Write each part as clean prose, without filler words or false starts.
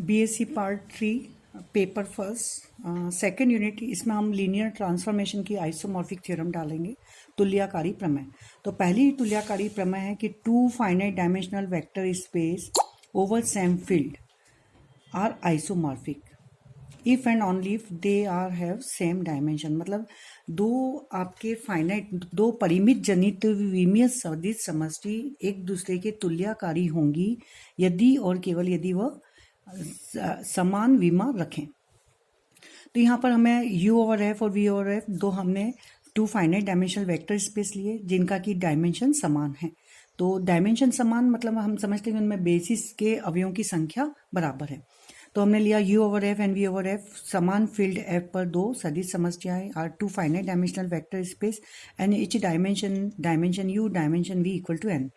BSc part 3 paper first second unit, इसमें हम linear transformation की आइसोमॉर्फिक थ्योरम डालेंगे, तुल्यकारी प्रमेय। तो पहली तुल्यकारी प्रमेय है कि two finite dimensional vector space over same field are isomorphic if and only if they are have same dimension. मतलब दो आपके फाइनाइट, दो परिमित जनित विमीय सदिश समष्टि एक दूसरे के तुल्यकारी होंगी यदि और केवल यदि वह समान विमा रखें। तो यहाँ पर हमें u ओवर एफ और v ओवर एफ दो हमने two finite dimensional vector space लिए जिनका की डायमेंशन समान है। तो डायमेंशन समान मतलब हम समझते हैं कि उनमें बेसिस के अवयवों की संख्या बराबर है। तो हमने लिया u over F and v over F समान फील्ड f पर दो सदिश समष्टियां हैं, are two finite dimensional vector space and each dimension u dimension v equal to n।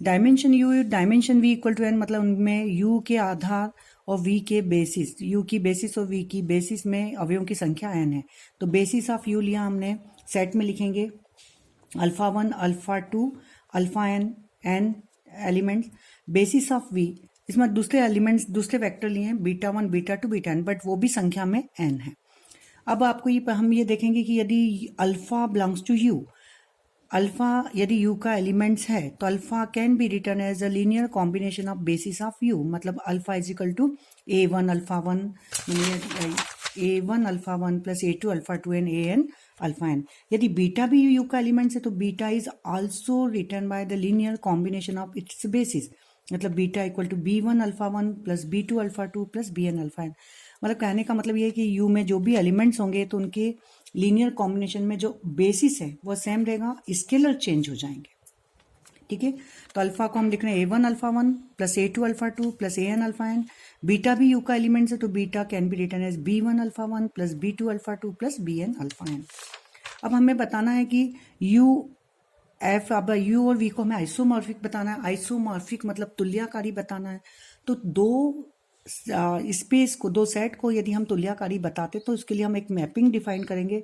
Dimension u dimension v equal to n मतलब उनमें u के आधार और v के बेसिस, u की बेसिस और v की बेसिस में अवयवों की संख्या n है। तो बेसिस ऑफ u लिया हमने, सेट में लिखेंगे alpha one alpha two alpha n elements. Basis of v, इसमें दूसरे एलिमेंट्स दूसरे वेक्टर लिए हैं beta one beta two beta n, but वो भी संख्या में n है। अब आपको हम ये देखेंगे कि यदि alpha belongs to u, alpha यदि u का एलिमेंट्स है तो alpha can be written as a linear combination of basis of u। मतलब alpha is equal to a one alpha one, a one alpha one plus A two alpha two n a N alpha n. यदि beta भी u का elements है तो beta is also written by the linear combination of its basis. मतलब beta equal to b one alpha one plus B two alpha two plus B N alpha n. मतलब कहने का मतलब ये है कि u में जो भी एलिमेंट्स होंगे तो उनके लीनियर कॉम्बिनेशन में जो बेसिस है वो सेम रहेगा, स्केलर चेंज हो जाएंगे। ठीक है, तो अल्फा को हम लिख रहे हैं A one alpha one plus A two alpha two plus A N alpha N. Beta भी u का एलिमेंट्स है तो beta can be written as B one alpha one plus B two alpha two plus B N alpha N. अब हमें बताना है कि u F, अब u और v को हमें आइसोमॉर्फिक बताना है। आइसोमॉर्फिक मतलब तुल्यकारी बताना है। तो दो स्पेस को, दो सेट को यदि हम तुल्यकारी बताते तो उसके लिए हम एक मैपिंग डिफाइन करेंगे।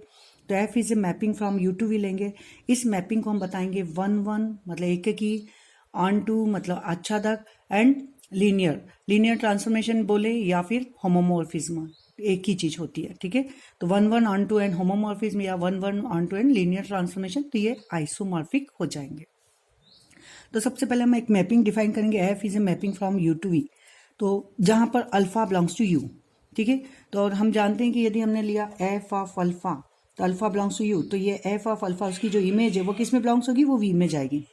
तो f is a mapping from U to V लेंगे। इस मैपिंग को हम बताएंगे वन वन मतलब एक की, ऑन टू मतलब आच्छादक, एंड लीनियर, लीनियर ट्रांसफॉर्मेशन बोले या फिर होमोमॉर्फिज्म, एक ही चीज होती है। ठीक है, तो one one on to an homomorphism या one one on to N linear transformation, तो ये आइसोमॉर्फिक हो जाएंगे। तो सबसे पहले हम एक मैपिंग डिफाइन करेंगे, f is a mapping from U to V, तो जहां पर अल्फा बिलोंग्स टू यू। ठीक है, तो और हम जानते हैं कि यदि हमने लिया एफ ऑफ अल्फा तो अल्फा बिलोंग्स टू यू, तो ये एफ ऑफ अल्फा उसकी जो इमेज है वो किस में बिलोंग्स होगी, वो वी में जाएगी।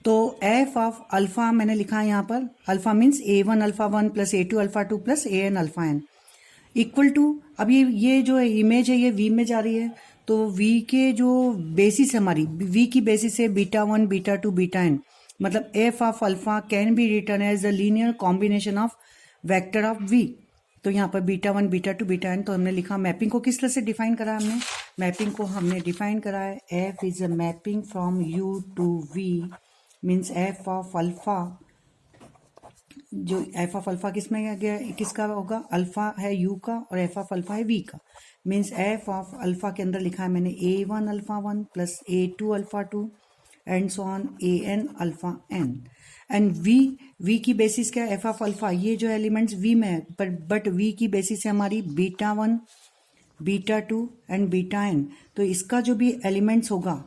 तो एफ ऑफ अल्फा मैंने लिखा है यहाँ पर, alpha means a one alpha one plus A two alpha two plus A N alpha n equal to, अब ये जो इमेज है ये वी में जा रही है, तो वी के जो बेसिस है हमारी, वी की बेसिस है beta one beta two beta N. मतलब F of alpha can be written as the linear combination of vector of V. तो यहाँ पर beta one beta two beta N, तो हमने लिखा मैपिंग को किस तरह से डिफाइन करा हमने, मैपिंग को हमने डिफाइन करा है f is a mapping from U to V means F of alpha, जो एफ ऑफ अल्फा किस में गया, किसका होगा, अल्फा है यू का और एफ ऑफ अल्फा है वी का। मीन्स एफ ऑफ अल्फा के अंदर लिखा है मैंने A one alpha one plus A two alpha two and so on A N alpha N. And V की बेसिस क्या है, एफ ऑफ अल्फा, ये जो एलिमेंट्स वी में है बट वी की बेसिस है हमारी beta one beta two and beta N. तो इसका जो भी एलिमेंट्स होगा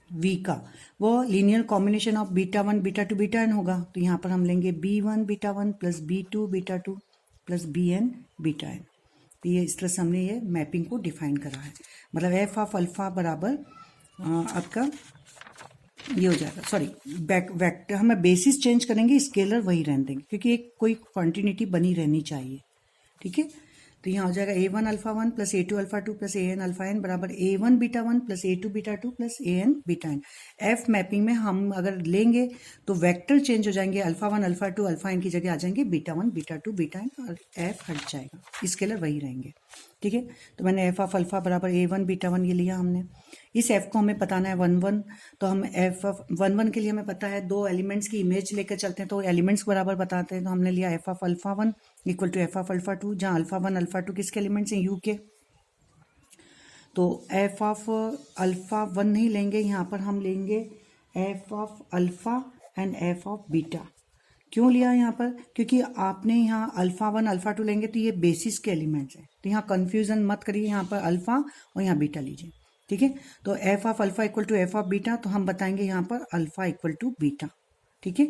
वी का वो linear combination of beta one beta two beta n होगा। तो यहाँ पर हम लेंगे b one beta one plus B two beta two plus B n beta N. तो ये इस तरह से हमने ये मैपिंग को डिफाइन करा है। मतलब एफ ऑफ अल्फा बराबर आपका ये हो जाएगा, सॉरी वेक्टर हमें बेसिस चेंज करेंगे, स्केलर वही रहने देंगे क्योंकि एक कोई क्वांटिटी बनी रहनी चाहिए। ठीक है, तो यहाँ हो जाएगा A one alpha one plus A two alpha two plus A N alpha N बराबर A one beta one plus A two beta two plus A N beta N. F mapping में हम अगर लेंगे तो वेक्टर चेंज हो जाएंगे, alpha one alpha two alpha N की जगह आ जाएंगे beta one beta two beta N और एफ हट जाएगा, स्केलर वही रहेंगे। ठीक है, तो मैंने एफ ऑफ अल्फा बराबर ए वन बीटा वन ये लिया हमने। इस एफ को हमें बताना है वन वन, तो हम एफ ऑफ वन वन के लिए हमें पता है दो एलिमेंट्स की इमेज लेकर चलते हैं तो एलिमेंट्स बराबर बताते हैं। तो हमने लिया f of alpha one equal to f of alpha two, जहाँ अल्फा वन अल्फा टू किसके एलिमेंट्स हैं, यू के। तो एफ ऑफ अल्फा वन नहीं लेंगे, यहाँ पर हम लेंगे f of alpha and F of beta. क्यों लिया यहाँ पर? क्योंकि आपने यहाँ अल्फा 1 अल्फा 2 लेंगे तो ये बेसिस के एलिमेंट्स हैं, तो यहाँ कंफ्यूजन मत करिए, यहाँ पर अल्फा और यहाँ बीटा लीजिए, ठीक है। तो f of alpha equal to f of beta, तो हम बताएंगे यहाँ पर अल्फा इक्वल टू बीटा, ठीक है।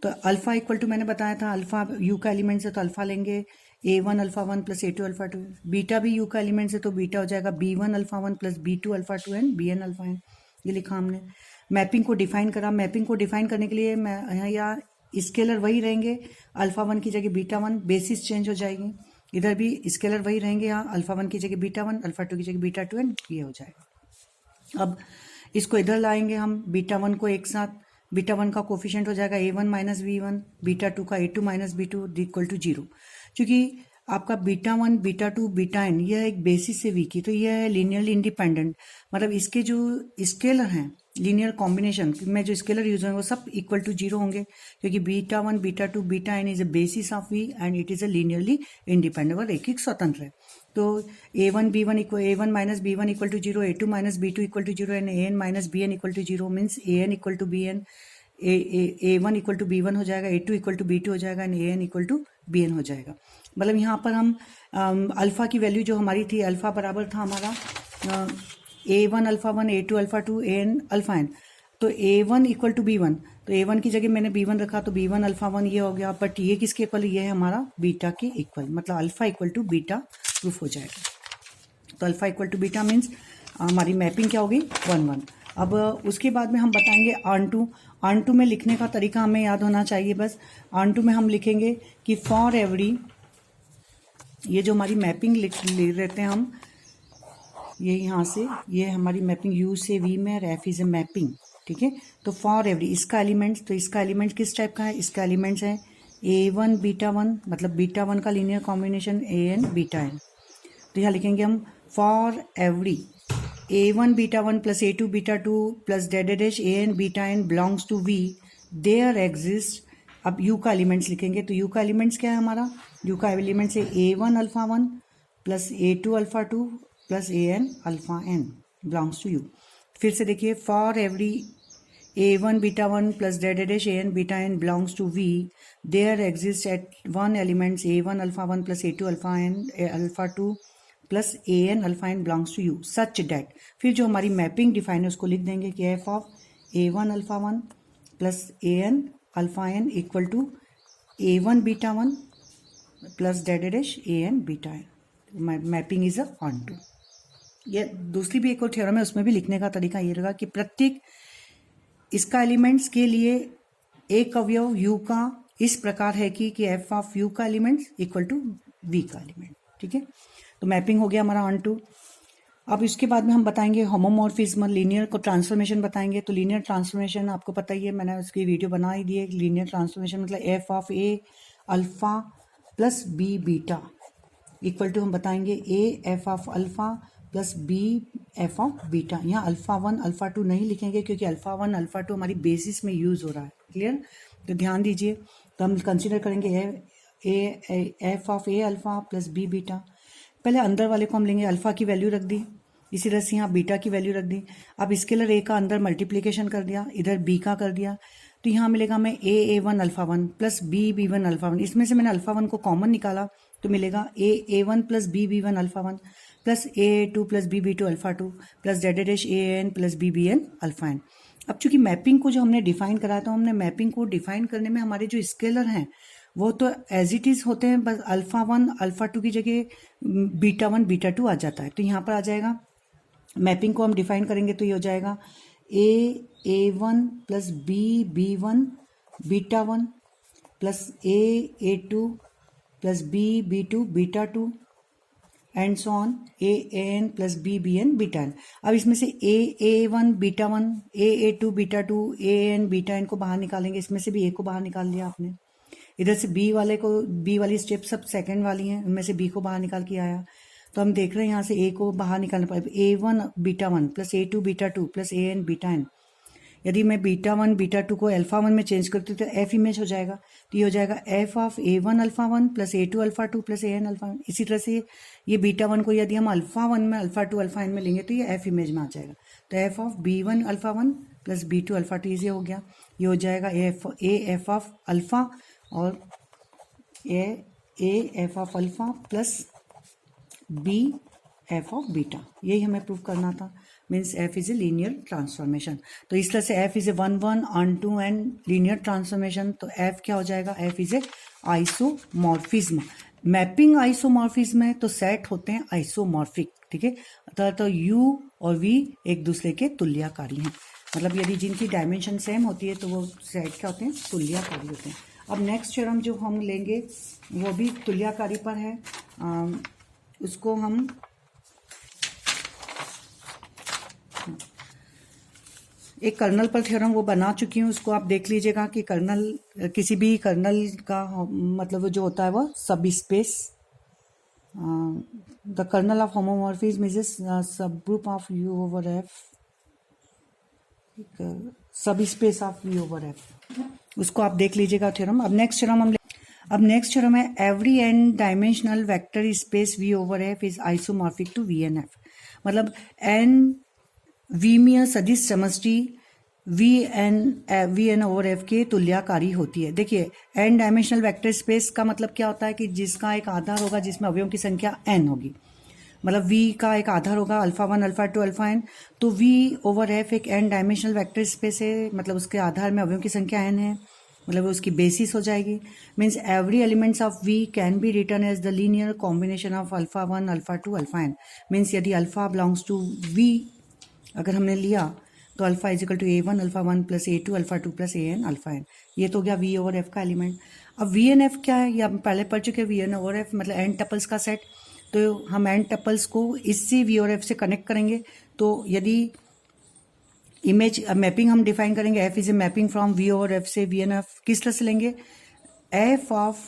तो अल्फा इक्वल टू मैंने बताया था अल्फा यू का एलिमेंट है तो अल्फा लेंगे a1 alpha 1 plus a2 alpha 2, beta भी यू का एलिमेंट है तो बीटा हो जाएगा b1 alpha 1 plus b2 alpha 2 and bn alpha n, ये लिखा हमने। मैपिंग को डिफाइन करा, मैपिंग को डिफाइन करने के लिए मैं यहाँ स्केलर वही रहेंगे, अल्फा 1 की जगह बीटा 1, बेसिस चेंज हो जाएगी, इधर भी स्केलर वही रहेंगे, यहाँ अल्फा 1 की जगह बीटा 1, अल्फा 2 की जगह बीटा 2 एंड ये हो जाएगा। अब इसको इधर लाएंगे हम, बीटा 1 को एक साथ, बीटा 1 का कोफिशिएंट हो जाएगा a1 माइनस b1, बीटा 2 का a2 minus b2 equal to 0। क्योंकि आपका बीटा 1 बीटा 2 बीटा n यह एक बेसिस से वीक है, तो यह है लीनियरली इंडिपेंडेंट, मतलब इसके जो स्केलर हैं लीनियर कॉम्बिनेशन में जो स्केलर यूज होंगे वो सब इक्वल टू 0 होंगे, क्योंकि beta 1 beta 2 beta n is a basis of V and it is a linearly independent और एक स्वतंत्र है। तो a1 b1 equal a1 minus b1 equal to 0, a2 minus b2 equal to 0 and an minus bn equal to 0 means an equal to bn, a1 equal to b1 हो जाएगा, a2 equal to b2 हो जाएगा and an equal to bn हो जाएगा। मतलब यहाँ पर हम अल्फा की वैल्यू जो हमारी थी, अल्फा बराबर था हमारा a1 alpha 1 a2 alpha 2 an alpha n, तो a1 इक्वल टू b1, तो a1 की जगह मैंने b1 रखा तो b1 अल्फा 1 ये हो गया, बट ये किसके इक्वल, ये है हमारा बीटा के इक्वल, मतलब alpha equal to beta proof हो जाएगा। तो alpha equal to beta means हमारी मैपिंग क्या होगी 1 1। अब उसके बाद में हम बताएंगे ऑन टू में लिखने का तरीका हमें याद होना चाहिए बस। ऑन टू में हम लिखेंगे कि फॉर एवरी, ये जो हमारी मैपिंग ले लेते हैं हम, ये यहाँ से ये हमारी मैपिंग यू से वी में, एफ इज ए मैपिंग, ठीक है। तो फॉर एवरी इसका एलिमेंट्स, तो इसका एलिमेंट किस टाइप का है, इसका एलिमेंट्स है a1 बीटा 1, मतलब बीटा 1 का linear combination an beta n। तो यहाँ लिखेंगे हम for every a1 beta 1 plus a2 beta 2 plus dash an beta n belongs to v there exist. अब u का एलिमेंट्स लिखेंगे, तो u का एलिमेंट्स क्या है हमारा, u का एलिमेंट्स है a1 alpha 1 plus a2 alpha 2 plus an alpha n belongs to u। फिर से देखिए for every a1 beta 1 plus dash an beta n belongs to v there exist at one elements a1 alpha 1 plus a2 alpha n alpha 2 plus an alpha n belongs to U such that. फिर जो हमारी mapping define है उसको लिख देंगे कि f of a1 alpha 1 plus an alpha n equal to a1 beta 1 plus dash an beta n। Mapping is a onto. ये दूसरी भी एक और थ्योरम है, उसमें भी लिखने का तरीका ये रहेगा कि प्रत्येक इसका एलिमेंट्स के लिए एक अवयव u का इस प्रकार है कि एफ ऑफ u का एलिमेंट्स इक्वल टू v का एलिमेंट, ठीक है। तो मैपिंग हो गया हमारा ऑन टू। अब इसके बाद में हम बताएंगे होमोमॉर्फिज्म, लीनियर को ट्रांसफॉर्मेशन बताएंगे। तो लीनियर ट्रांसफॉर्मेशन आपको पता ही है, मैंने उसकी वीडियो बना ही दी है। लीनियर ट्रांसफॉर्मेशन मतलब F of a alpha plus b beta equal to हम बताएंगे a f of alpha plus b f of beta. यहाँ अल्फा 1 अल्फा 2 नहीं लिखेंगे क्योंकि अल्फा 1 अल्फा 2 हमारी बेसिस में यूज हो रहा है, क्लियर। तो ध्यान दीजिए, तो हम कंसिडर करेंगे f of a alpha plus b beta. पहले अंदर वाले को हम लेंगे, अल्फा की वैल्यू रख दी, इसी तरह से यहाँ बीटा की वैल्यू रख दी। अब स्केलर ए का अंदर मल्टीप्लिकेशन कर दिया, इधर बी का कर दिया, तो यहाँ मिलेगा हमें a1 alpha 1 plus b1 alpha 1। इसमें से मैंने अल्फा 1 को कॉमन निकाला तो मिलेगा a1 plus b1 alpha 1 plus a2 plus b2 alpha 2 plus dash an plus bbn alpha n। अब चूंकि मैपिंग को जो हमने डिफाइन करा तो हमने मैपिंग को डिफाइन करने में हमारे जो स्केलर हैं वो तो एज इट इज होते हैं, बस अल्फा 1 अल्फा 2 की जगह बीटा 1 बीटा 2 आ जाता है। तो यहाँ पर आ जाएगा, मैपिंग को हम डिफाइन करेंगे तो ये हो जाएगा a1 plus b1 beta 1 plus a2 plus b2 beta 2 and so on an plus bbn beta n। अब इसमें से a1 beta 1 a2 beta 2 an beta n को बाहर निकालेंगे। इसमें से भी a को बाहर निकाल लिया आपने, इधर से b वाली स्टेप सब सेकंड वाली हैं, उनमें से b को बाहर निकाल के आया। तो हम देख रहे हैं यहाँ से a को बाहर निकालना पड़ेगा, a1 beta 1 plus a2 beta 2 plus an beta n। यदि मैं बीटा 1 बीटा 2 को अल्फा 1 में चेंज करती हूँ तो f इमेज हो जाएगा, तो ये हो जाएगा f of a1 alpha 1 plus a2 alpha 2 plus an alpha 1। इसी तरह से ये बीटा 1 को यदि हम अल्फा 1 में अल्फा 2 अल्फा n में लेंगे तो ये f इमेज में आ जाएगा। तो f of b1 alpha 1 plus b2 alpha 2 ये हो गया, ये हो जाएगा a f ऑफ अल्फा और a f of alpha plus b f of beta, यही हमें प्रूव करना था। Means f is a linear transformation. तो इस तरह से f is a 1 1 onto and linear transformation. तो एफ क्या हो जाएगा, f is a isomorphism. Mapping isomorphism है तो सेट होते हैं आइसोमॉर्फिक, ठीक है। तो यू और वी एक दूसरे के तुल्यकारी हैं, मतलब यदि जिनकी डायमेंशन सेम होती है तो वो सेट क्या होते हैं, तुल्यकारी होते हैं। अब नेक्स्ट थ्योरम जो हम लेंगे वो भी तुल्यकारी पर है। उसको हम एक कर्नल पर थ्योरम वो बना चुकी हूँ, उसको आप देख लीजिएगा कि कर्नल, किसी भी कर्नल का मतलब जो होता है वो subspace, the kernel of homomorphism is subgroup of U over F, subspace of U over F, उसको आप देख लीजिएगा थ्योरम। अब नेक्स्ट थ्योरम है every N dimensional vector space V over F is isomorphic to V N F. मतलब N वीमीय सदिश समष्टि वी एन ओवर एफ के तुल्यकारी होती है। देखिए एन डायमेंशनल वेक्टर स्पेस का मतलब क्या होता है कि जिसका एक आधार होगा जिसमें अवयवों की संख्या एन होगी, मतलब वी का एक आधार होगा अल्फा 1 अल्फा 2 अल्फा एन, तो वी ओवर एफ एक एन डायमेंशनल वेक्टर स्पेस है, मतलब उसके आधार में अवयवों की संख्या एन है, मतलब उसकी बेसिस हो जाएगी। Means every elements of V can be written as the linear combination of alpha 1 alpha 2 alpha n. Means यदि अल्फा बिलोंग्स टू वी अगर हमने लिया तो alpha is equal to A1 alpha 1 plus A2 alpha 2 plus AN alpha n. ये तो हो गया V over F का एलिमेंट। अब वी एन एफ क्या है, ये हम पहले पढ़ चुके हैं। वी एन ओवर एफ मतलब एन टपल्स का सेट। तो हम एन टपल्स को इससे वी ओवर एफ से कनेक्ट करेंगे। तो यदि इमेज मैपिंग हम डिफाइन करेंगे, f is a mapping from V over F से वी एन एफ किस तरह से लेंगे, f of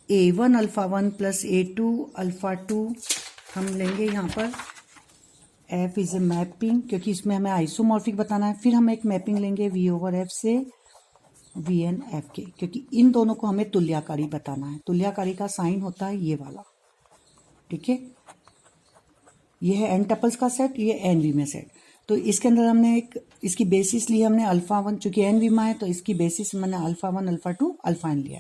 A1 alpha 1 plus A2 alpha 2 हम लेंगे यहाँ पर। एफ इज ए मैपिंग, क्योंकि इसमें हमें आइसोमॉर्फिक बताना है। फिर हम एक मैपिंग लेंगे वी ओवर एफ से वी एन एफ के, क्योंकि इन दोनों को हमें तुल्यकारी बताना है। तुल्यकारी का साइन होता है ये वाला, ठीक है। ये है एन टपल्स का सेट, ये एन वी में सेट। तो इसके अंदर हमने एक इसकी बेसिस ली हमने अल्फा 1, चूंकि एन वी में है तो इसकी बेसिस मैंने अल्फा 1 अल्फा 2 अल्फा एन लिया।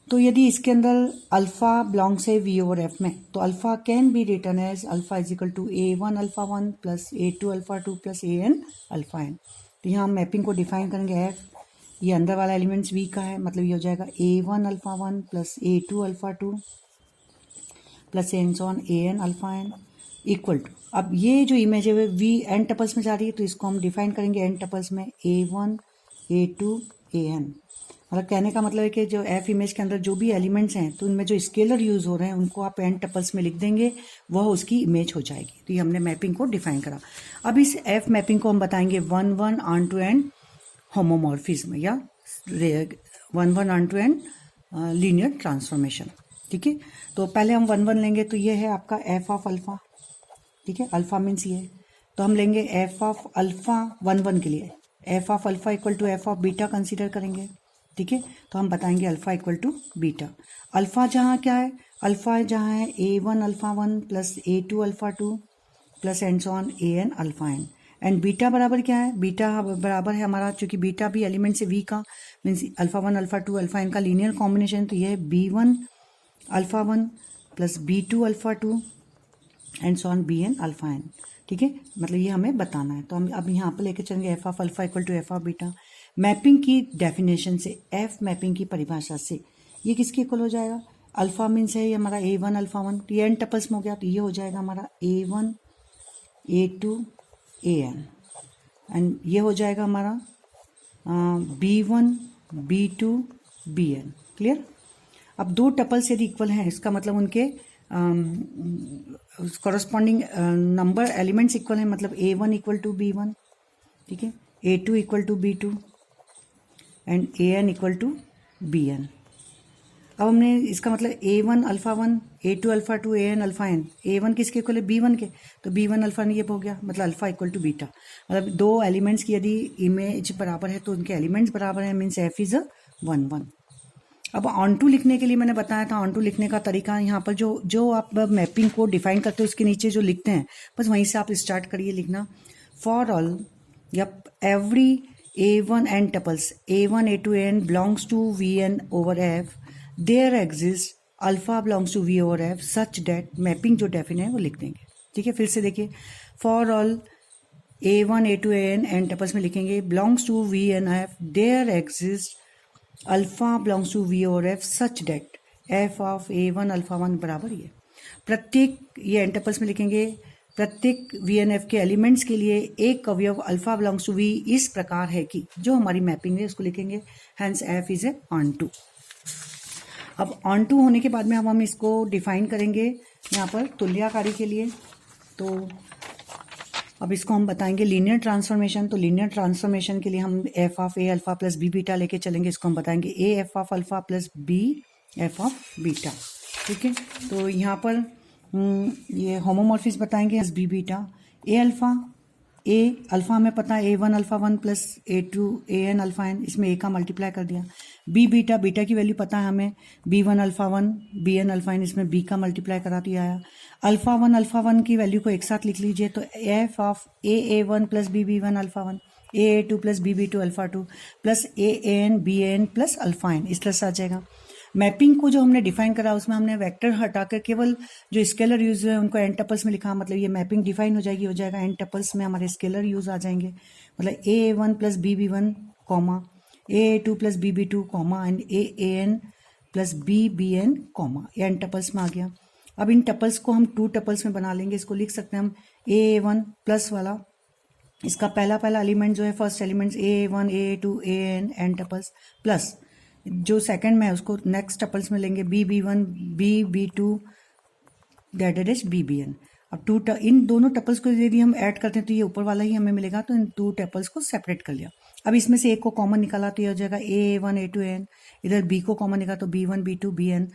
तो यदि इसके अंदर अल्फा बिलोंग्स है वी ओवर एफ में, तो alpha can be written as alpha is equal to A1 alpha 1 plus A2 alpha 2 plus AN alpha n. तो यहाँ हम मैपिंग को डिफाइन करेंगे एफ, ये अंदर वाला एलिमेंट्स वी का है, मतलब ये हो जाएगा A1 alpha 1 plus A2 alpha 2 plus and so on AN alpha n equal to, अब ये जो इमेज है वी एन टपल्स में जा रही है तो इसको हम डिफाइन करेंगे एन टपल्स में A1 A2 AN। मतलब कहने का मतलब है कि जो एफ इमेज के अंदर जो भी एलिमेंट्स हैं तो उनमें जो स्केलर यूज हो रहे हैं उनको आप एन टपल्स में लिख देंगे, वह उसकी इमेज हो जाएगी। तो ये हमने मैपिंग को डिफाइन करा। अब इस एफ मैपिंग को हम बताएंगे 1 1 ऑन टू एन होमोमॉर्फिज्म या 1 1 on to N linear transformation, ठीक है। तो पहले हम 1 1 लेंगे, तो ये है आपका एफ ऑफ अल्फा, ठीक है। अल्फा मीन्स ये, तो हम लेंगे एफ ऑफ अल्फा 1 1 के लिए f of alpha equal to f of beta consider करेंगे, ठीक है। तो हम बताएंगे alpha equal to beta. Alpha जहाँ क्या है, अल्फा जहाँ है A1 alpha 1 plus A2 alpha 2 plus and so on AN alpha N. And beta बराबर क्या है, बीटा बराबर है हमारा, चूंकि बीटा भी एलिमेंट से वी का means alpha 1 alpha 2 alpha n का लीनियर कॉम्बिनेशन, तो ये है B1 alpha 1 plus B2 alpha 2 and so on BN alpha n, ठीक है। मतलब ये हमें बताना है। तो हम अब यहाँ पर लेके चलेंगे f of alpha equal to f of beta. Mapping की डेफिनेशन से, एफ मैपिंग की परिभाषा से ये किसके इक्वल हो जाएगा, अल्फा मीन्स है ये हमारा A1 अल्फा 1, तो ये एन टपल्स में हो गया, तो ये हो जाएगा हमारा A1 A2 AN एंड ये हो जाएगा हमारा B1 B2 BN। क्लियर। अब दो टपल्स यदि इक्वल हैं इसका मतलब उनके कॉरस्पॉन्डिंग नंबर एलिमेंट्स इक्वल हैं, मतलब A1 इक्वल टू B1, ठीक है, A2 equal to B2 and AN equal to BN। अब हमने इसका मतलब A1 alpha 1 A2 alpha 2 AN alpha n, A1 किसके इक्वल है, B1 के, तो B1 अल्फा ये हो गया, मतलब अल्फा इक्वल टू बीटा। मतलब दो एलिमेंट्स की यदि इमेज बराबर है तो उनके एलिमेंट्स बराबर है, मीन्स एफ इज 1 1। अब ऑन टू लिखने के लिए मैंने बताया था, ऑन टू लिखने का तरीका यहाँ पर जो आप मैपिंग को डिफाइन करते हो उसके नीचे जो लिखते हैं बस वहीं से आप स्टार्ट करिए लिखना। फॉर ऑल या every A1 n tuples A1 A2 n belongs to Vn over F, there exists alpha belongs to V over F such that mapping जो डेफिन है वो लिख देंगे। ठीक है, फिर से देखिए, for all A1 A2 An n tuples में लिखेंगे belongs to V and F, there exists alpha belongs to V over F such that F of A1 alpha 1 बराबर ये। प्रत्येक ये n टपल्स में लिखेंगे, प्रत्येक वी एन एफ के एलिमेंट्स के लिए एक अवयव अल्फा बिलोंग्स टू वी इस प्रकार है कि, जो हमारी मैपिंग है उसको लिखेंगे, hence f is a onto. अब ऑन टू होने के बाद में हम इसको डिफाइन करेंगे यहाँ पर तुल्यकारी के लिए। तो अब इसको हम बताएंगे लीनियर ट्रांसफॉर्मेशन। तो लीनियर ट्रांसफॉर्मेशन के लिए हम f of a alpha plus b beta लेके चलेंगे। इसको हम बताएंगे a f of alpha plus b f of beta. ठीक है, तो यहाँ पर ये होमोमॉर्फिज्म बताएंगे बी बीटा। ए अल्फा हमें पता है A1 alpha 1 plus A2 AN alpha n, इसमें ए का मल्टीप्लाई कर दिया। बी बीटा की वैल्यू पता है हमें B1 alpha 1 BN alpha n, इसमें बी का मल्टीप्लाई करा दिया आया। अल्फा 1 की वैल्यू को एक साथ लिख लीजिए, तो f of A1 plus BB1 alpha 1 A2 plus BB2 alpha 2 plus AN BN plus alpha n, इस तरह से आ जाएगा। मैपिंग को जो हमने डिफाइन करा उसमें हमने वेक्टर हटाकर केवल जो स्केलर यूज है उनको एन टपल्स में लिखा, मतलब ये मैपिंग डिफाइन हो जाएगा एन टपल्स में हमारे स्केलर यूज आ जाएंगे, मतलब A1 plus BB1 comma A2 plus BB2 comma and AN plus BBN comma, n tuples में आ गया। अब इन टपल्स को हम 2 टपल्स में बना लेंगे। इसको लिख सकते हैं हम A1 प्लस वाला, इसका पहला एलिमेंट जो है first element A1 A2 AN n tuples, plus जो सेकंड में है उसको नेक्स्ट टपल्स में लेंगे BB1 BB2 that is BBN। अब इन दोनों टपल्स को यदि हम ऐड करते हैं तो ये ऊपर वाला ही हमें मिलेगा, तो इन 2 टपल्स को सेपरेट कर लिया। अब इसमें से एक को कॉमन निकाला तो ये हो जाएगा A1 A2 AN, इधर B को कॉमन निकाला तो B1 B2 BN।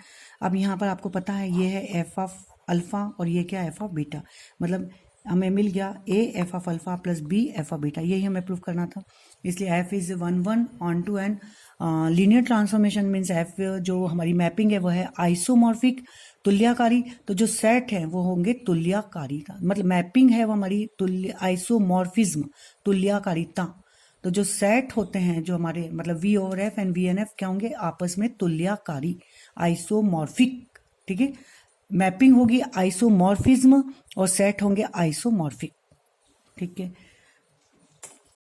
अब यहाँ पर आपको पता है ये है एफ ऑफ अल्फा और ये क्या एफ ऑफ बीटा, मतलब हमें मिल गया a f of alpha plus b f of beta, यही हमें प्रूव करना था। इसलिए f is 1 on to N. Linear transformation means f जो हमारी मैपिंग है वो है आइसोमॉर्फिक तुल्यकारी, तो जो सेट है वो होंगे तुल्यकारी का, मतलब मैपिंग है वो हमारी आइसोमॉर्फिज्म तुल्यकारिता। तो जो सेट होते हैं जो हमारे मतलब V over F and V N F क्या होंगे, आपस में तुल्यकारी आइसोमॉर्फिक। ठीक है, मैपिंग होगी आइसोमॉर्फिज्म और सेट होंगे आइसोमॉर्फिक। ठीक है।